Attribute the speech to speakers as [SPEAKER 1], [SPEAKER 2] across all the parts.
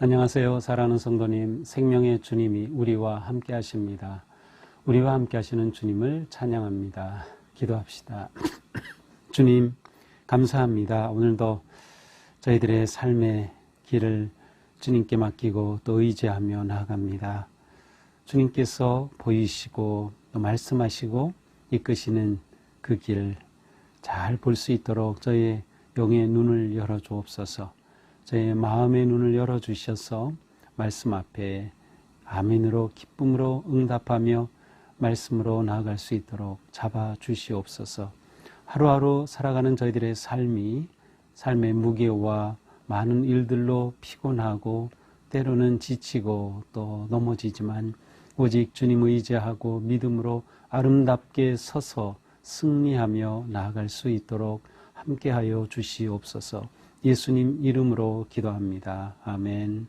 [SPEAKER 1] 안녕하세요. 사랑하는 성도님, 생명의 주님이 우리와 함께 하십니다. 우리와 함께 하시는 주님을 찬양합니다. 기도합시다. 주님, 감사합니다. 오늘도 저희들의 삶의 길을 주님께 맡기고 또 의지하며 나아갑니다. 주님께서 보이시고 또 말씀하시고 이끄시는 그 길 잘 볼 수 있도록 저희의 영의 눈을 열어 주옵소서. 저의 마음의 눈을 열어주셔서 말씀 앞에 아멘으로 기쁨으로 응답하며 말씀으로 나아갈 수 있도록 잡아주시옵소서. 하루하루 살아가는 저희들의 삶의 무게와 많은 일들로 피곤하고 때로는 지치고 또 넘어지지만 오직 주님 의지하고 믿음으로 아름답게 서서 승리하며 나아갈 수 있도록 함께하여 주시옵소서. 예수님 이름으로 기도합니다. 아멘.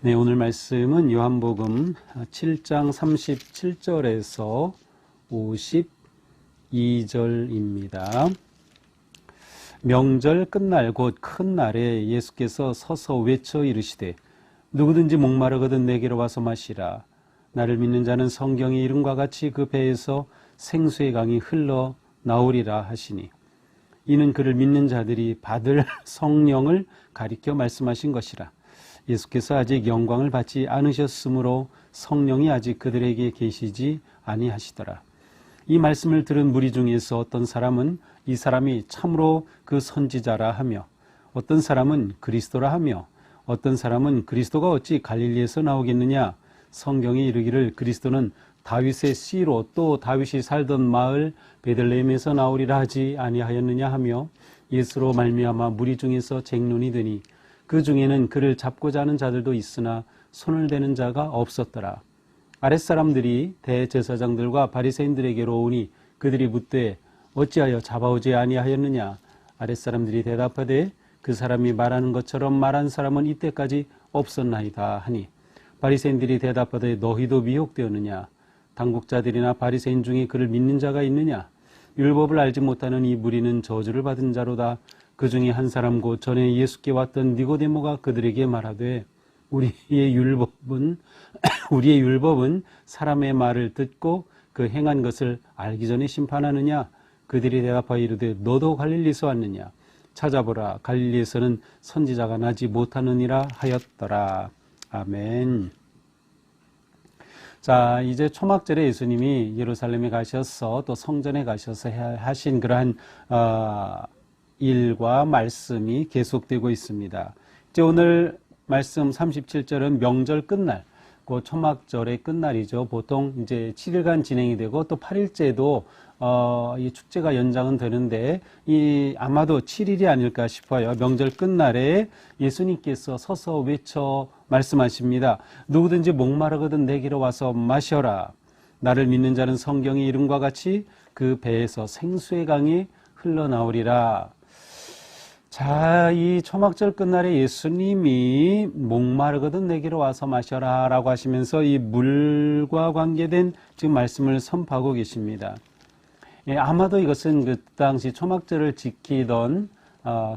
[SPEAKER 1] 네, 오늘 말씀은 요한복음 7장 37절에서 52절입니다. 명절 끝날 곧 큰 날에 예수께서 서서 외쳐 이르시되 누구든지 목마르거든 내게로 와서 마시라. 나를 믿는 자는 성경의 이름과 같이 그 배에서 생수의 강이 흘러 나오리라 하시니 이는 그를 믿는 자들이 받을 성령을 가리켜 말씀하신 것이라. 예수께서 아직 영광을 받지 않으셨으므로 성령이 아직 그들에게 계시지 아니하시더라. 이 말씀을 들은 무리 중에서 어떤 사람은 이 사람이 참으로 그 선지자라 하며 어떤 사람은 그리스도라 하며 어떤 사람은 그리스도가 어찌 갈릴리에서 나오겠느냐. 성경이 이르기를 그리스도는 다윗의 씨로 또 다윗이 살던 마을 베들레헴에서 나오리라 하지 아니하였느냐 하며 예수로 말미암아 무리 중에서 쟁론이 되니 그 중에는 그를 잡고자 하는 자들도 있으나 손을 대는 자가 없었더라. 아랫사람들이 대제사장들과 바리새인들에게로 오니 그들이 묻되 어찌하여 잡아오지 아니하였느냐. 아랫사람들이 대답하되 그 사람이 말하는 것처럼 말한 사람은 이때까지 없었나이다 하니 바리새인들이 대답하되 너희도 미혹되었느냐. 당국자들이나 바리새인 중에 그를 믿는 자가 있느냐. 율법을 알지 못하는 이 무리는 저주를 받은 자로다. 그 중에 한 사람 곧 전에 예수께 왔던 니고데모가 그들에게 말하되 우리의 율법은 사람의 말을 듣고 그 행한 것을 알기 전에 심판하느냐. 그들이 대답하여 이르되 너도 갈릴리에서 왔느냐. 찾아보라. 갈릴리에서는 선지자가 나지 못하느니라 하였더라. 아멘. 자, 이제 초막절에 예수님이 예루살렘에 가셔서 또 성전에 가셔서 하신 그러한 일과 말씀이 계속되고 있습니다. 이제 오늘 말씀 37절은 명절 끝날, 그 초막절의 끝날이죠. 보통 이제 7일간 진행이 되고 또 8일째도 이 축제가 연장은 되는데 아마도 7일이 아닐까 싶어요. 명절 끝날에 예수님께서 서서 외쳐 말씀하십니다. 누구든지 목마르거든 내게로 와서 마셔라. 나를 믿는 자는 성경의 이름과 같이 그 배에서 생수의 강이 흘러나오리라. 자, 이 초막절 끝날에 예수님이 목마르거든 내게로 와서 마셔라 라고 하시면서 이 물과 관계된 지금 말씀을 선포하고 계십니다. 예, 아마도 이것은 그 당시 초막절을 지키던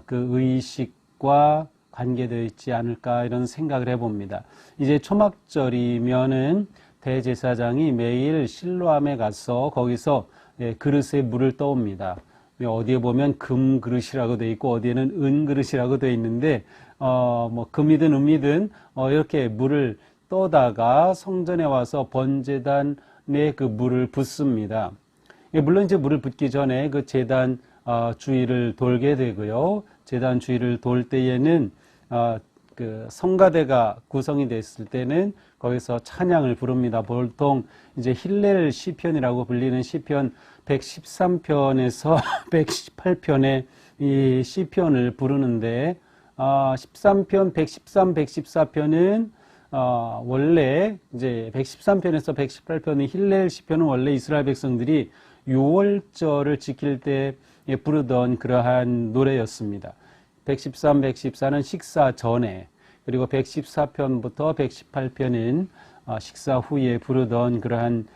[SPEAKER 1] 그 의식과 관계되어 있지 않을까 이런 생각을 해봅니다. 이제 초막절이면은 대제사장이 매일 실로암에 가서 거기서 그릇에 물을 떠옵니다. 어디에 보면 금 그릇이라고 되어 있고 어디에는 은 그릇이라고 되어 있는데 뭐 금이든 은이든 이렇게 물을 떠다가 성전에 와서 번제단에 그 물을 붓습니다. 물론 이제 물을 붓기 전에 그 제단 주위를 돌게 되고요. 제단 주위를 돌 때에는 그 성가대가 구성이 됐을 때는 거기서 찬양을 부릅니다. 보통 이제 힐렐 시편이라고 불리는 시편 113편에서 118편의 이 시편을 부르는데 13편, 113, 114편은 원래 이제 113편에서 118편의 힐렐 시편은 원래 이스라엘 백성들이 6월절을 지킬 때 부르던 그러한 노래였습니다. 113, 114는 식사 전에, 그리고 114편부터 118편은 식사 후에 부르던 그러한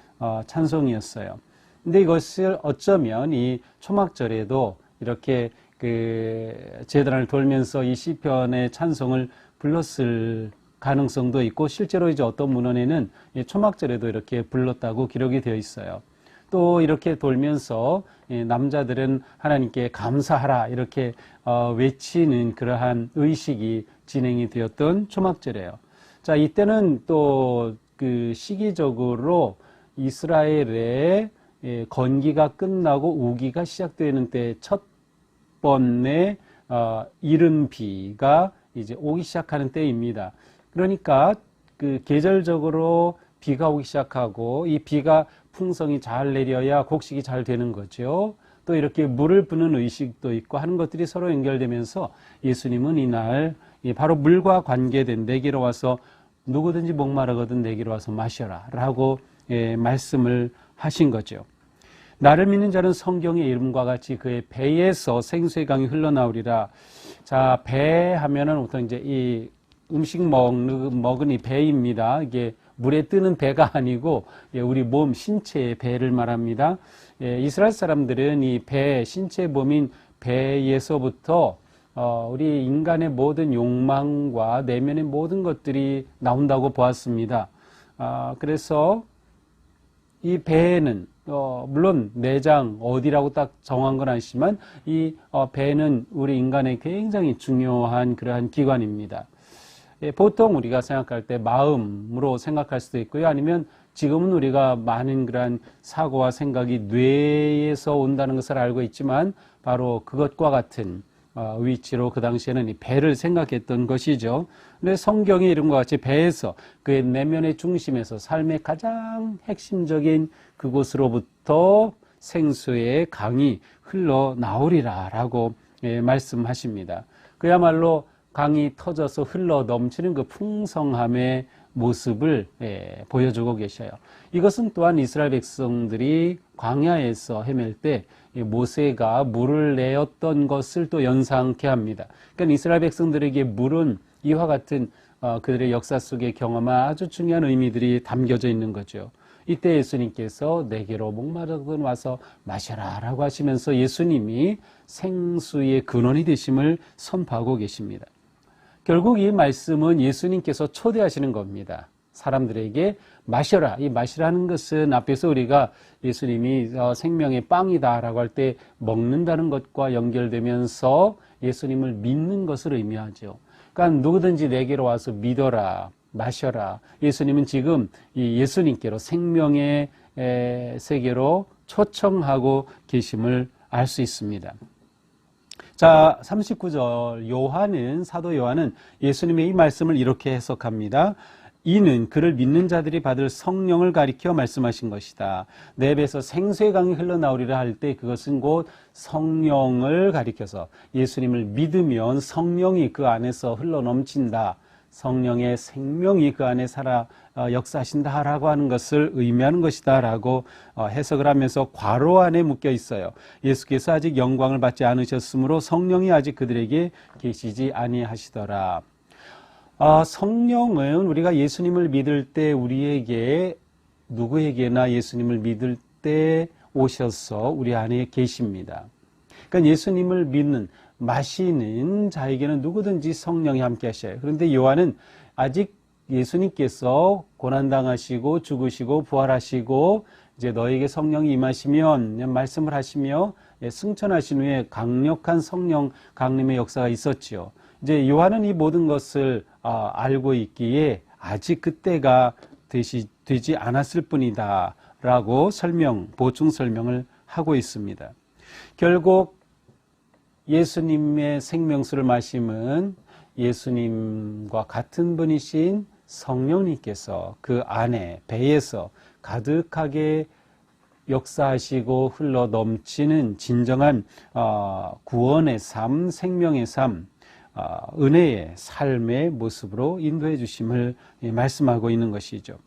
[SPEAKER 1] 찬송이었어요. 근데 이것을 어쩌면 이 초막절에도 이렇게 그 제단을 돌면서 이 시편의 찬송을 불렀을 가능성도 있고 실제로 이제 어떤 문헌에는 초막절에도 이렇게 불렀다고 기록이 되어 있어요. 또 이렇게 돌면서 남자들은 하나님께 감사하라 이렇게 외치는 그러한 의식이 진행이 되었던 초막절이에요. 자, 이때는 또 그 시기적으로 이스라엘의 건기가 끝나고 우기가 시작되는 때 첫 번의 이른 비가 이제 오기 시작하는 때입니다. 그러니까 그 계절적으로 비가 오기 시작하고 이 비가 풍성이 잘 내려야 곡식이 잘 되는 거죠. 또 이렇게 물을 부는 의식도 있고 하는 것들이 서로 연결되면서 예수님은 이날 바로 물과 관계된 내게로 와서 누구든지 목마르거든 내게로 와서 마셔라 라고 말씀을 하신 거죠. 나를 믿는 자는 성경의 이름과 같이 그의 배에서 생수의 강이 흘러나오리라. 자, 배 하면은 보통 이제 이 음식 먹은 이 배입니다. 이게 물에 뜨는 배가 아니고 우리 몸 신체의 배를 말합니다. 이스라엘 사람들은 이 배, 신체 몸인 배에서부터 우리 인간의 모든 욕망과 내면의 모든 것들이 나온다고 보았습니다. 그래서 이 배에는 물론 내장 어디라고 딱 정한 건 아니지만 이 배는 우리 인간의 굉장히 중요한 그러한 기관입니다. 보통 우리가 생각할 때 마음으로 생각할 수도 있고요. 아니면 지금은 우리가 많은 그러한 사고와 생각이 뇌에서 온다는 것을 알고 있지만 바로 그것과 같은 위치로 그 당시에는 이 배를 생각했던 것이죠. 근데 성경의 이름과 같이 배에서 그의 내면의 중심에서 삶의 가장 핵심적인 그곳으로부터 생수의 강이 흘러나오리라 라고 말씀하십니다. 그야말로 강이 터져서 흘러 넘치는 그 풍성함의 모습을 보여주고 계셔요. 이것은 또한 이스라엘 백성들이 광야에서 헤맬 때 모세가 물을 내었던 것을 또 연상케 합니다. 그러니까 이스라엘 백성들에게 물은 이와 같은 그들의 역사 속에 경험한 아주 중요한 의미들이 담겨져 있는 거죠. 이때 예수님께서 내게로 목마르거든 와서 마셔라 라고 하시면서 예수님이 생수의 근원이 되심을 선포하고 계십니다. 결국 이 말씀은 예수님께서 초대하시는 겁니다. 사람들에게 마셔라. 이 마시라는 것은 앞에서 우리가 예수님이 생명의 빵이다라고 할 때 먹는다는 것과 연결되면서 예수님을 믿는 것을 의미하죠. 그러니까 누구든지 내게로 와서 믿어라, 마셔라. 예수님은 지금 이 예수님께로 생명의 세계로 초청하고 계심을 알 수 있습니다. 자, 39절 사도 요한은 예수님의 이 말씀을 이렇게 해석합니다. 이는 그를 믿는 자들이 받을 성령을 가리켜 말씀하신 것이다. 내 배에서 생수의 강이 흘러나오리라 할 때 그것은 곧 성령을 가리켜서 예수님을 믿으면 성령이 그 안에서 흘러넘친다. 성령의 생명이 그 안에 살아 역사하신다라고 하는 것을 의미하는 것이다라고 해석을 하면서 괄호 안에 묶여 있어요. 예수께서 아직 영광을 받지 않으셨으므로 성령이 아직 그들에게 계시지 아니하시더라. 성령은 우리가 예수님을 믿을 때 우리에게 누구에게나 예수님을 믿을 때 오셔서 우리 안에 계십니다. 그러니까 예수님을 믿는 마시는 자에게는 누구든지 성령이 함께 하셔요. 그런데 요한은 아직 예수님께서 고난당하시고 죽으시고 부활하시고 이제 너에게 성령이 임하시면 말씀을 하시며 승천하신 후에 강력한 성령 강림의 역사가 있었지요. 이제 요한은 이 모든 것을 알고 있기에 아직 그때가 되지 않았을 뿐이다 라고 보충 설명을 하고 있습니다. 결국 예수님의 생명수를 마심은 예수님과 같은 분이신 성령님께서 그 안에 배에서 가득하게 역사하시고 흘러 넘치는 진정한 구원의 삶, 생명의 삶, 은혜의 삶의 모습으로 인도해 주심을 말씀하고 있는 것이죠.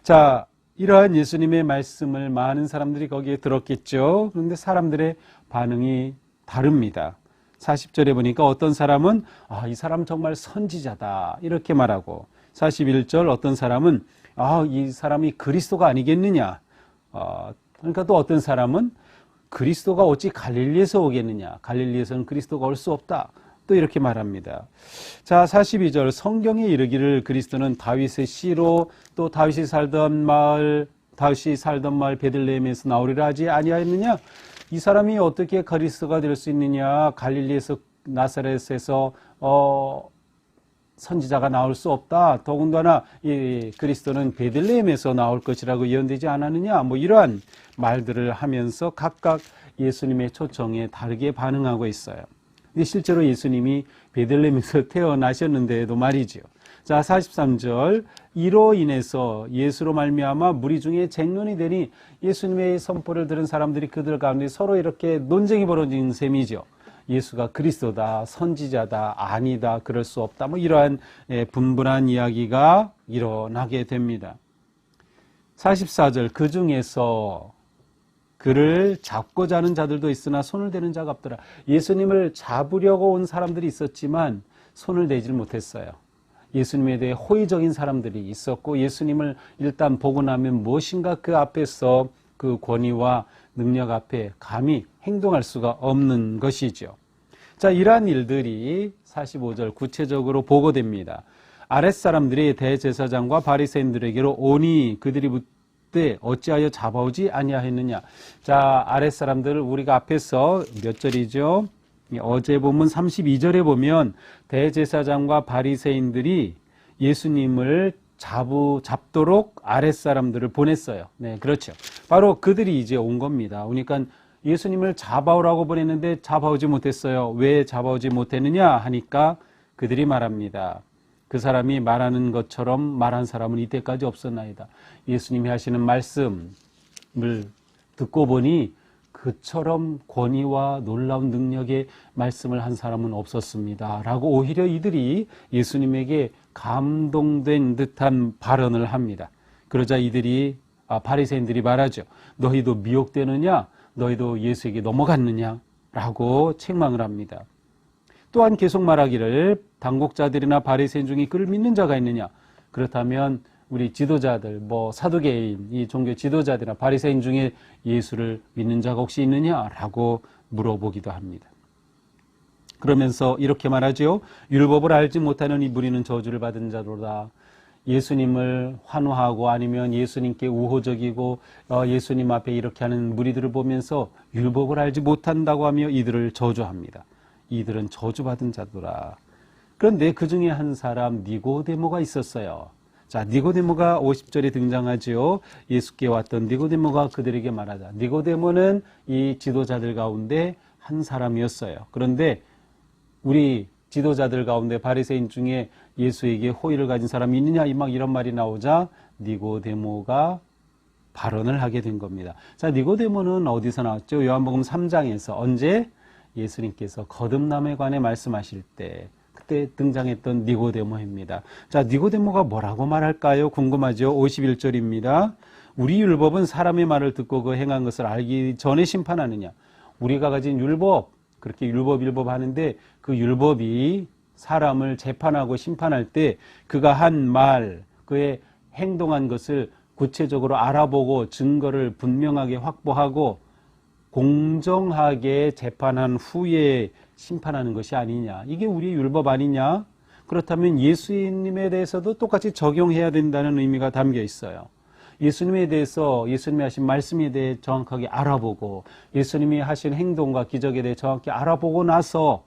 [SPEAKER 1] 자, 이러한 예수님의 말씀을 많은 사람들이 거기에 들었겠죠. 그런데 사람들의 반응이 다릅니다. 40절에 보니까 어떤 사람은 이 사람 정말 선지자다 이렇게 말하고 41절 어떤 사람은 이 사람이 그리스도가 아니겠느냐. 그러니까 또 어떤 사람은 그리스도가 어찌 갈릴리에서 오겠느냐. 갈릴리에서는 그리스도가 올 수 없다. 또 이렇게 말합니다. 자, 42절 성경에 이르기를 그리스도는 다윗의 씨로 또 다윗이 살던 마을 베들레헴에서 나오리라 하지 아니하였느냐? 이 사람이 어떻게 그리스도가 될 수 있느냐? 갈릴리에서 나사렛에서 선지자가 나올 수 없다. 더군다나 이 그리스도는 베들레헴에서 나올 것이라고 예언되지 않았느냐? 뭐 이러한 말들을 하면서 각각 예수님의 초청에 다르게 반응하고 있어요. 근데 실제로 예수님이 베들레헴에서 태어나셨는데도 말이죠. 자, 43절 이로 인해서 예수로 말미암아 무리 중에 쟁론이 되니 예수님의 선포를 들은 사람들이 그들 가운데 서로 이렇게 논쟁이 벌어진 셈이죠. 예수가 그리스도다, 선지자다, 아니다, 그럴 수 없다, 뭐 이러한 분분한 이야기가 일어나게 됩니다. 44절 그 중에서 그를 잡고자 하는 자들도 있으나 손을 대는 자가 없더라. 예수님을 잡으려고 온 사람들이 있었지만 손을 대질 못했어요. 예수님에 대해 호의적인 사람들이 있었고 예수님을 일단 보고 나면 무엇인가 그 앞에서 그 권위와 능력 앞에 감히 행동할 수가 없는 것이죠. 자, 이러한 일들이 45절 구체적으로 보고됩니다. 아랫사람들이 대제사장과 바리새인들에게로 오니 그들이 묻되 어찌하여 잡아오지 아니하였느냐. 자, 아랫사람들을 우리가 앞에서 몇 절이죠? 어제 본문 32절에 보면 대제사장과 바리새인들이 예수님을 잡도록 아랫사람들을 보냈어요. 네, 그렇죠. 바로 그들이 이제 온 겁니다. 그러니까 예수님을 잡아오라고 보냈는데 잡아오지 못했어요. 왜 잡아오지 못했느냐 하니까 그들이 말합니다. 그 사람이 말하는 것처럼 말한 사람은 이때까지 없었나이다. 예수님이 하시는 말씀을 듣고 보니 그처럼 권위와 놀라운 능력의 말씀을 한 사람은 없었습니다. 라고 오히려 이들이 예수님에게 감동된 듯한 발언을 합니다. 그러자 바리새인들이 말하죠. 너희도 미혹되느냐? 너희도 예수에게 넘어갔느냐? 라고 책망을 합니다. 또한 계속 말하기를 당국자들이나 바리새인 중에 그를 믿는 자가 있느냐? 그렇다면 우리 지도자들, 사두개인, 이 종교 지도자들이나 바리새인 중에 예수를 믿는 자가 혹시 있느냐라고 물어보기도 합니다. 그러면서 이렇게 말하죠. 율법을 알지 못하는 이 무리는 저주를 받은 자로다. 예수님을 환호하고 아니면 예수님께 우호적이고 예수님 앞에 이렇게 하는 무리들을 보면서 율법을 알지 못한다고 하며 이들을 저주합니다. 이들은 저주받은 자더라. 그런데 그 중에 한 사람 니고데모가 있었어요. 자, 니고데모가 50절에 등장하죠. 예수께 왔던 니고데모가 그들에게 말하자. 니고데모는 이 지도자들 가운데 한 사람이었어요. 그런데 우리 지도자들 가운데 바리새인 중에 예수에게 호의를 가진 사람이 있느냐 이런 말이 나오자 니고데모가 발언을 하게 된 겁니다. 자, 니고데모는 어디서 나왔죠? 요한복음 3장에서 언제 예수님께서 거듭남에 관해 말씀하실 때 그때 등장했던 니고데모입니다. 자, 니고데모가 뭐라고 말할까요? 궁금하죠? 51절입니다. 우리 율법은 사람의 말을 듣고 그 행한 것을 알기 전에 심판하느냐. 우리가 가진 율법, 그렇게 율법 하는데 그 율법이 사람을 재판하고 심판할 때 그가 한 말, 그의 행동한 것을 구체적으로 알아보고 증거를 분명하게 확보하고 공정하게 재판한 후에 심판하는 것이 아니냐. 이게 우리의 율법 아니냐? 그렇다면 예수님에 대해서도 똑같이 적용해야 된다는 의미가 담겨 있어요. 예수님에 대해서 예수님이 하신 말씀에 대해 정확하게 알아보고 예수님이 하신 행동과 기적에 대해 정확히 알아보고 나서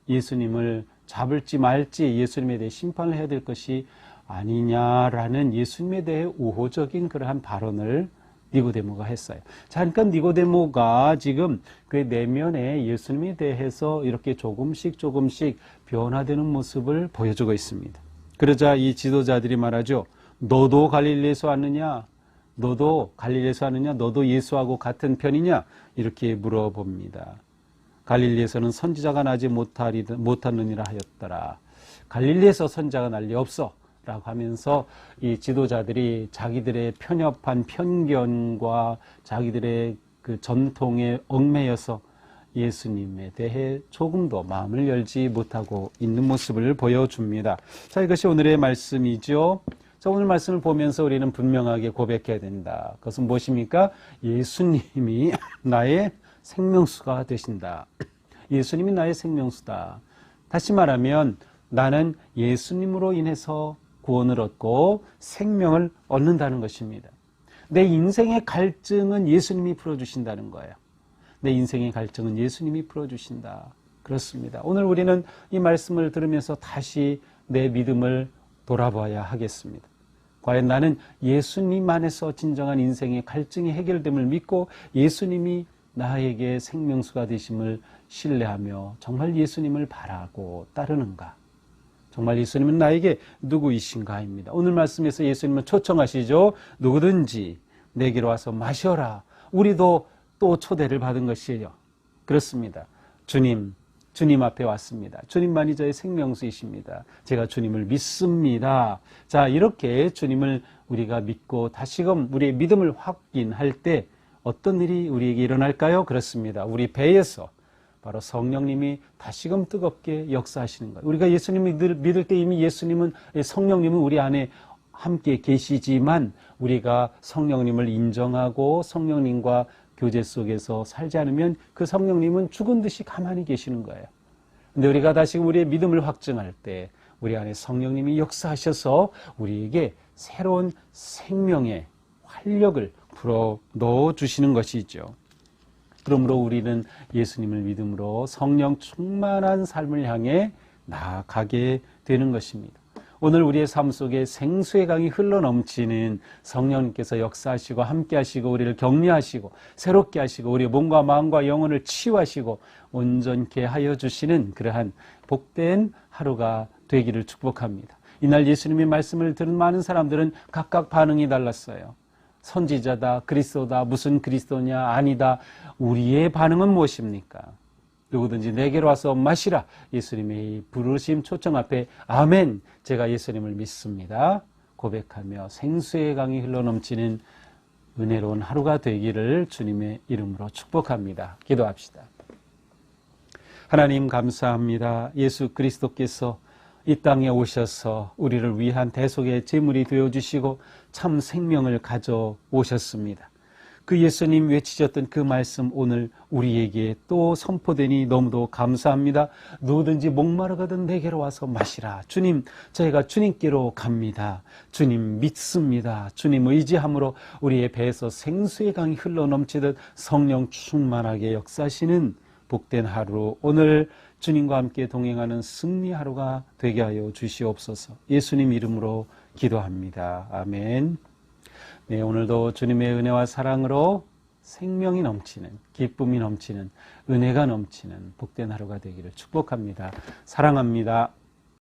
[SPEAKER 1] 예수님을 잡을지 말지 예수님에 대해 심판을 해야 될 것이 아니냐라는 예수님에 대해 우호적인 그러한 발언을 니고데모가 했어요. 자, 그러니까 니고데모가 지금 그 내면에 예수님에 대해서 이렇게 조금씩 변화되는 모습을 보여주고 있습니다. 그러자 이 지도자들이 말하죠. 너도 갈릴리에서 왔느냐? 너도 갈릴리에서 왔느냐? 너도 예수하고 같은 편이냐? 이렇게 물어봅니다. 갈릴리에서는 선지자가 나지 못하느니라 하였더라. 갈릴리에서 선지자가 날 리 없어. 라고 하면서 이 지도자들이 자기들의 편협한 편견과 자기들의 그 전통에 얽매여서 예수님에 대해 조금도 마음을 열지 못하고 있는 모습을 보여줍니다. 자, 이것이 오늘의 말씀이죠. 자, 오늘 말씀을 보면서 우리는 분명하게 고백해야 된다. 그것은 무엇입니까? 예수님이 나의 생명수가 되신다. 예수님이 나의 생명수다. 다시 말하면 나는 예수님으로 인해서 구원을 얻고 생명을 얻는다는 것입니다. 내 인생의 갈증은 예수님이 풀어주신다는 거예요. 내 인생의 갈증은 예수님이 풀어주신다. 그렇습니다. 오늘 우리는 이 말씀을 들으면서 다시 내 믿음을 돌아봐야 하겠습니다. 과연 나는 예수님 안에서 진정한 인생의 갈증이 해결됨을 믿고 예수님이 나에게 생명수가 되심을 신뢰하며 정말 예수님을 바라고 따르는가? 정말 예수님은 나에게 누구이신가입니다. 오늘 말씀에서 예수님은 초청하시죠. 누구든지 내게로 와서 마셔라. 우리도 또 초대를 받은 것이에요. 그렇습니다. 주님 앞에 왔습니다. 주님만이 저의 생명수이십니다. 제가 주님을 믿습니다. 자, 이렇게 주님을 우리가 믿고 다시금 우리의 믿음을 확인할 때 어떤 일이 우리에게 일어날까요? 그렇습니다. 우리 배에서 바로 성령님이 다시금 뜨겁게 역사하시는 거예요. 우리가 예수님을 믿을 때 이미 성령님은 우리 안에 함께 계시지만 우리가 성령님을 인정하고 성령님과 교제 속에서 살지 않으면 그 성령님은 죽은 듯이 가만히 계시는 거예요. 근데 우리가 다시금 우리의 믿음을 확증할 때 우리 안에 성령님이 역사하셔서 우리에게 새로운 생명의 활력을 불어 넣어주시는 것이죠. 그러므로 우리는 예수님을 믿음으로 성령 충만한 삶을 향해 나아가게 되는 것입니다. 오늘 우리의 삶 속에 생수의 강이 흘러넘치는 성령님께서 역사하시고 함께하시고 우리를 격려하시고 새롭게 하시고 우리의 몸과 마음과 영혼을 치유하시고 온전케 하여 주시는 그러한 복된 하루가 되기를 축복합니다. 이날 예수님의 말씀을 들은 많은 사람들은 각각 반응이 달랐어요. 선지자다, 그리스도다, 무슨 그리스도냐, 아니다. 우리의 반응은 무엇입니까? 누구든지 내게로 와서 마시라. 예수님의 부르심 초청 앞에 아멘, 제가 예수님을 믿습니다 고백하며 생수의 강이 흘러넘치는 은혜로운 하루가 되기를 주님의 이름으로 축복합니다. 기도합시다. 하나님 감사합니다. 예수 그리스도께서 이 땅에 오셔서 우리를 위한 대속의 제물이 되어주시고 참 생명을 가져오셨습니다. 그 예수님 외치셨던 그 말씀 오늘 우리에게 또 선포되니 너무도 감사합니다. 누구든지 목마르거든 내게로 와서 마시라. 주님, 저희가 주님께로 갑니다. 주님 믿습니다. 주님 의지함으로 우리의 배에서 생수의 강이 흘러넘치듯 성령 충만하게 역사하시는 복된 하루, 오늘 주님과 함께 동행하는 승리 하루가 되게 하여 주시옵소서. 예수님 이름으로 기도합니다. 아멘. 네, 오늘도 주님의 은혜와 사랑으로 생명이 넘치는, 기쁨이 넘치는, 은혜가 넘치는 복된 하루가 되기를 축복합니다. 사랑합니다.